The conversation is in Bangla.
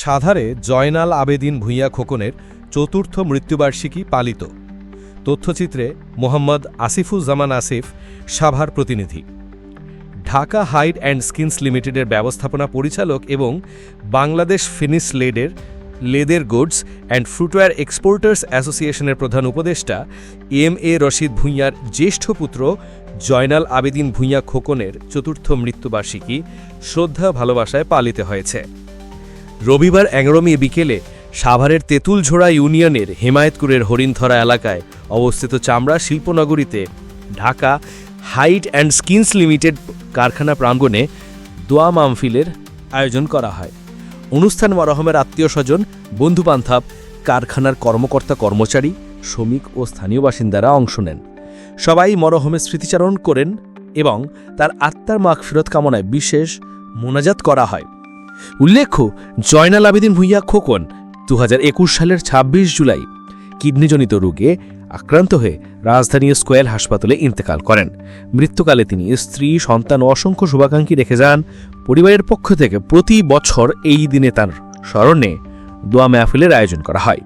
সাধারে জয়নাল আবেদিন ভূঁইয়া খোকনের চতুর্থ মৃত্যুবার্ষিকী পালিত। তথ্যচিত্রে মোহাম্মদ আসিফুজ্জামান আসিফ, সাভার প্রতিনিধি। ঢাকা হাইড অ্যান্ড স্কিনস লিমিটেডের ব্যবস্থাপনা পরিচালক এবং Bangladesh finished leather goods and footwear exporters অ্যাসোসিয়েশনের প্রধান উপদেষ্টা এম.এ. রশিদ ভূঁইয়ার জ্যেষ্ঠ পুত্র জয়নাল আবেদিন ভূঁইয়া খোকনের চতুর্থ মৃত্যুবার্ষিকী শ্রদ্ধা ভালোবাসায় পালিত হয়েছে। রবিবার ১১ মে বিকেলে সাভারের তেঁতুলঝোড়া ইউনিয়নের হেমায়েতপুরের হরিণধরা এলাকায় অবস্থিত চামড়া শিল্পনগরীতে Dhaka hide and skins limited কারখানা প্রাঙ্গণে দোয়া মাহফিলের আয়োজন করা হয়। অনুষ্ঠান মরহমের আত্মীয়স্বজন, বন্ধুবান্ধব, কারখানার কর্মকর্তা কর্মচারী, শ্রমিক ও স্থানীয় বাসিন্দারা অংশ নেন। সবাই মরহমের স্মৃতিচারণ করেন এবং তার আত্মার মাগফিরাত কামনায় বিশেষ মোনাজাত করা হয়। উল্লেখ্য, জয়নাল আবেদিন ভূঁইয়া খোকন ২০২১ সালের ২৬ জুলাই কিডনিজনিত রোগে আক্রান্ত হয়ে রাজধানী স্কয়ার হাসপাতালে ইন্তেকাল করেন। মৃত্যুকালে তিনি স্ত্রী, সন্তান ও অসংখ্য শুভাকাঙ্ক্ষী রেখে যান। পরিবারের পক্ষ থেকে প্রতি বছর এই দিনে তার স্মরণে দোয়া মাহফিলের আয়োজন করা হয়।